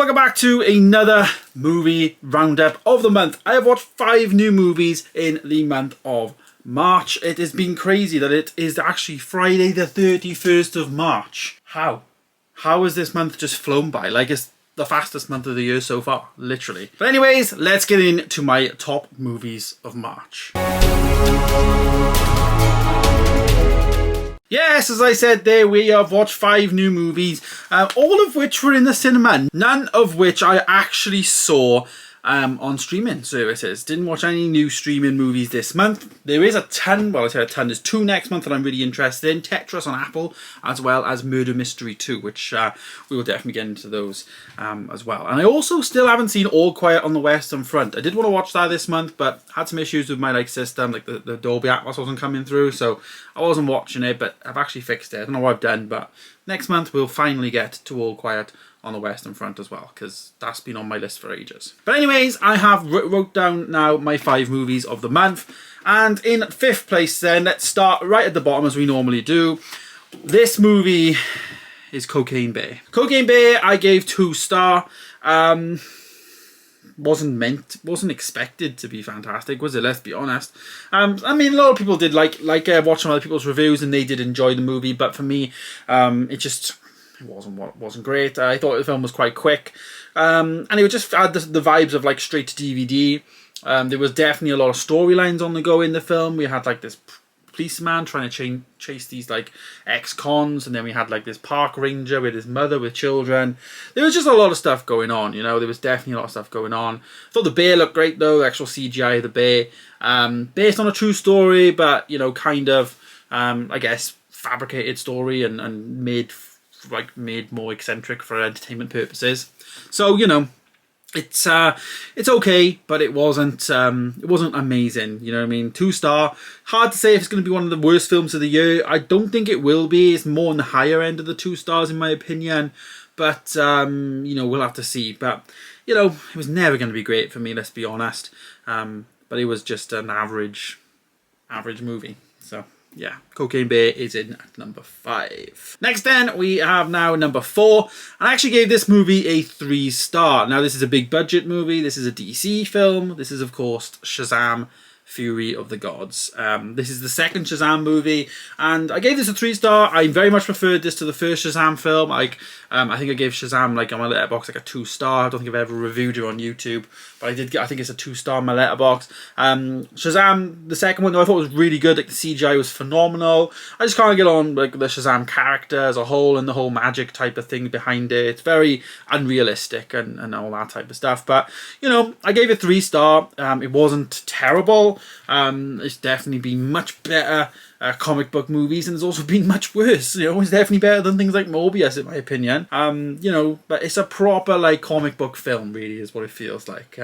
welcome back to another movie roundup of the month. I have watched 5 new movies in the month of March. It has been crazy that it is actually Friday the 31st of March. How has this month just flown by? Like, it's the fastest month of the year so far, literally. But anyways, let's get into my top movies of March. Yes, as I said there, we have watched 5 new movies, all of which were in the cinema, none of which I actually saw on streaming services. Didn't watch any new streaming movies this month. There is a ton, well I say a ton, there's 2 next month that I'm really interested in. Tetris on Apple, as well as Murder Mystery 2, which we will definitely get into those as well. And I also still haven't seen All Quiet on the Western Front. I did want to watch that this month, but had some issues with my system, like the Dolby Atmos wasn't coming through, so I wasn't watching it, but I've actually fixed it. I don't know what I've done, but next month we'll finally get to All Quiet on the Western Front as well, because that's been on my list for ages. But anyways, I have wrote down now my 5 movies of the month, and in 5th place then, let's start right at the bottom as we normally do. This movie is Cocaine Bear. Cocaine Bear I gave 2 star. Wasn't expected to be fantastic, was it? Let's be honest. I mean, a lot of people did like watching other people's reviews, and they did enjoy the movie, but for me, it wasn't great. I thought the film was quite quick, and it would just had the vibes of like straight to DVD. There was definitely a lot of storylines on the go in the film. We had like this policeman trying to chase these like ex-cons, and then we had like this park ranger with his mother with children. There was just a lot of stuff going on, you know. There was definitely a lot of stuff going on. I thought the bear looked great though, the actual CGI of the bear, based on a true story, but you know, kind of I guess fabricated story and made more eccentric for entertainment purposes. So, you know, it's okay, but it wasn't amazing, you know what I mean? 2 star. Hard to say if it's going to be one of the worst films of the year. I don't think it will be. It's more on the higher end of the 2 stars in my opinion, but you know, we'll have to see. But you know, it was never going to be great for me, let's be honest. But it was just an average movie. So yeah, Cocaine Bear is in at number 5. Next then, we have now number 4. I actually gave this movie a 3 star. Now, this is a big budget movie. This is a DC film. This is, of course, Shazam, Fury of the Gods. This is the second Shazam movie, and I gave this a 3 star. I very much preferred this to the first Shazam film. Like, I think I gave Shazam like on my letterbox like a 2 star. I don't think I've ever reviewed it on YouTube, but I think it's a 2 star on my letterbox. Shazam, the second one, though, I thought was really good. Like the CGI was phenomenal. I just can't get on like the Shazam character as a whole and the whole magic type of thing behind it. It's very unrealistic and all that type of stuff. But you know, I gave it 3 star. It wasn't terrible. It's definitely been much better comic book movies, and it's also been much worse. You know, it's definitely better than things like Morbius, in my opinion. You know, but it's a proper like comic book film, really, is what it feels like.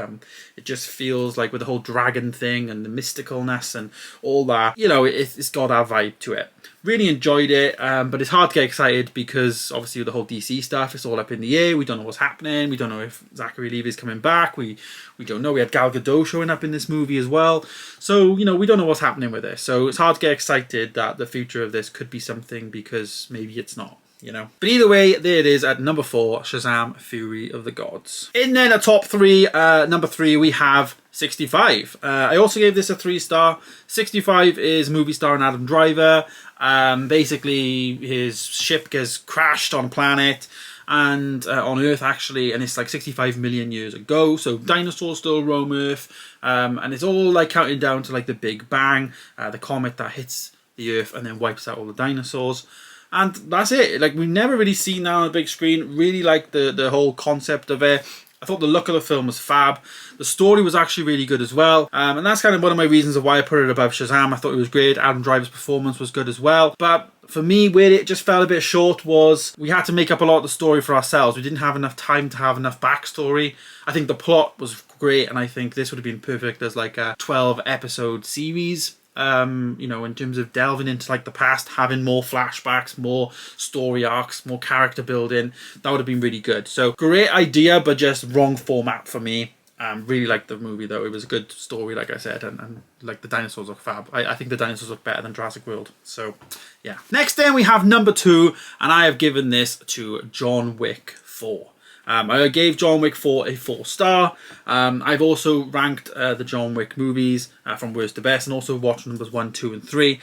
It just feels like with the whole dragon thing and the mysticalness and all that. You know, it's got that vibe to it. Really enjoyed it, but it's hard to get excited because obviously with the whole DC stuff, it's all up in the air. We don't know what's happening. We don't know if Zachary Levi's coming back. We don't know. We had Gal Gadot showing up in this movie as well. So, you know, we don't know what's happening with this. So it's hard to get excited that the future of this could be something, because maybe it's not, you know. But either way, there it is at number 4, Shazam, Fury of the Gods. In then a top 3, number 3, we have 65. I also gave this a 3 star. 65 is movie star and Adam Driver. Basically, his ship gets crashed on a planet, and on Earth actually, and it's like 65 million years ago. So dinosaurs still roam Earth, and it's all like counting down to like the Big Bang, the comet that hits the Earth and then wipes out all the dinosaurs. And that's it. Like, we've never really seen that on a big screen. Really like the whole concept of it. I thought the look of the film was fab. The story was actually really good as well. And that's kind of one of my reasons of why I put it above Shazam. I thought it was great. Adam Driver's performance was good as well. But for me, where it just fell a bit short was we had to make up a lot of the story for ourselves. We didn't have enough time to have enough backstory. I think the plot was great, and I think this would have been perfect as like a 12-episode series. You know, in terms of delving into like the past, having more flashbacks, more story arcs, more character building, that would have been really good. So great idea, but just wrong format for me. Really liked the movie though. It was a good story, like I said, and like the dinosaurs look fab. I think the dinosaurs look better than Jurassic World. So yeah. Next then we have number 2, and I have given this to John Wick 4. I gave John Wick 4 a 4-star. I've also ranked the John Wick movies from worst to best, and also watched numbers 1, 2, and 3.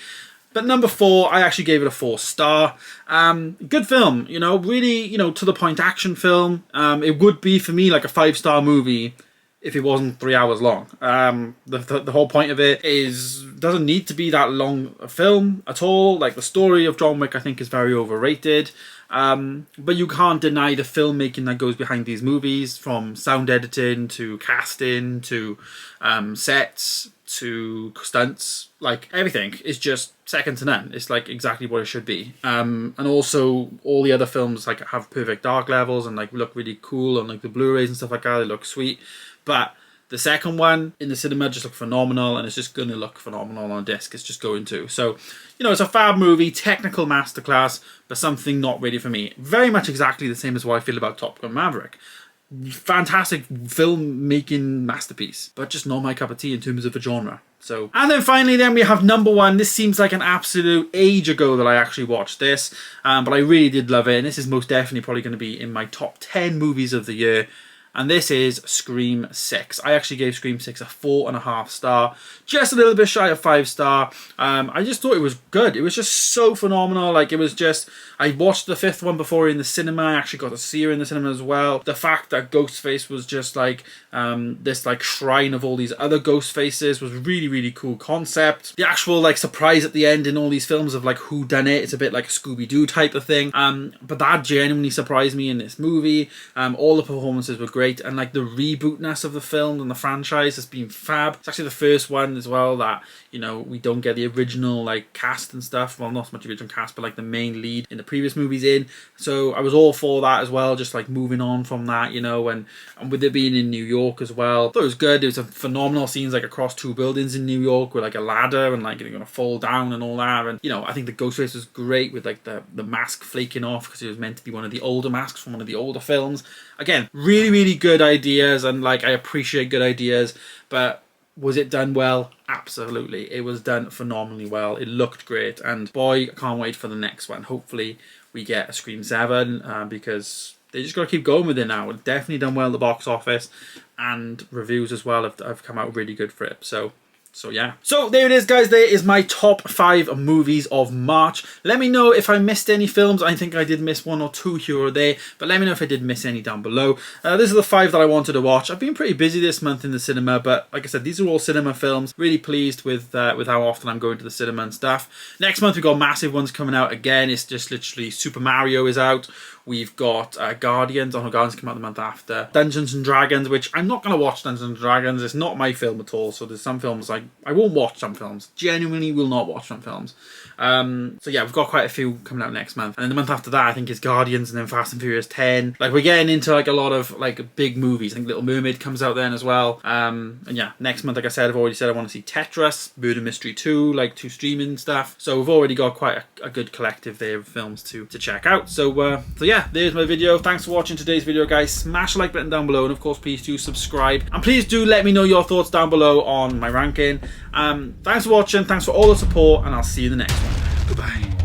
But number 4, I actually gave it a 4-star. Good film, you know, really, you know, to the point action film. It would be for me like a 5-star movie if it wasn't 3 hours long. The whole point of it doesn't need to be that long a film at all. Like, the story of John Wick, I think, is very overrated. But you can't deny the filmmaking that goes behind these movies, from sound editing to casting to sets to stunts. Like, everything is just second to none. It's like exactly what it should be. And also all the other films like have perfect dark levels and like look really cool on like the Blu-rays and stuff like that. They look sweet. But the second one in the cinema just looked phenomenal, and it's just going to look phenomenal on disc. It's just going to. So, you know, it's a fab movie, technical masterclass, but something not really for me. Very much exactly the same as what I feel about Top Gun Maverick. Fantastic filmmaking masterpiece, but just not my cup of tea in terms of a genre. So, and then finally we have number 1. This seems like an absolute age ago that I actually watched this, but I really did love it, and this is most definitely probably going to be in my top 10 movies of the year. And this is Scream 6. I actually gave Scream 6 a 4.5 star. Just a little bit shy of 5 star. I just thought it was good. It was just so phenomenal. Like, it was just... I watched the 5th one before in the cinema. I actually got to see her in the cinema as well. The fact that Ghostface was just like this like shrine of all these other ghost faces was really, really cool concept. The actual like surprise at the end in all these films of like who done it. It's a bit like a Scooby-Doo type of thing. But that genuinely surprised me in this movie. All the performances were great. And like the rebootness of the film and the franchise has been fab. It's actually the first one as well that, you know, we don't get the original like cast and stuff. Well, not so much original cast, but like the main lead in the previous movies in. So I was all for that as well, just like moving on from that, you know, and with it being in New York as well. I thought it was good. There was some phenomenal scenes like across 2 buildings in New York with like a ladder and like you're gonna fall down and all that. And, you know, I think the Ghostface was great with like the mask flaking off because it was meant to be one of the older masks from one of the older films. Again, really, really good ideas, and like I appreciate good ideas, but was it done well? Absolutely. It was done phenomenally well. It looked great, and boy, I can't wait for the next one. Hopefully we get a Scream 7 because they just got to keep going with it now. It's definitely done well at the box office, and reviews as well have come out really good for it. So yeah. So there it is, guys. There is my top 5 movies of March. Let me know if I missed any films. I think I did miss 1 or 2 here or there, but let me know if I did miss any down below. These are the 5 that I wanted to watch. I've been pretty busy this month in the cinema, but like I said, these are all cinema films. Really pleased with how often I'm going to the cinema and stuff. Next month we've got massive ones coming out again. It's just literally Super Mario is out. We've got Guardians. Oh no, Guardians come out the month after. Dungeons and Dragons, which I'm not going to watch Dungeons and Dragons. It's not my film at all. So there's some films I won't watch some films. Genuinely will not watch some films. So yeah, we've got quite a few coming out next month. And then the month after that, I think it's Guardians and then Fast and Furious 10. Like, we're getting into like a lot of like big movies. I think Little Mermaid comes out then as well. And yeah, next month, like I said, I've already said I want to see Tetris, Murder Mystery 2, like 2 streaming stuff. So we've already got quite a good collective there of films to check out. So yeah, there's my video. Thanks for watching today's video, guys. Smash the like button down below, and of course, please do subscribe. And please do let me know your thoughts down below on my ranking. Thanks for watching. Thanks for all the support, and I'll see you in the next one. Goodbye.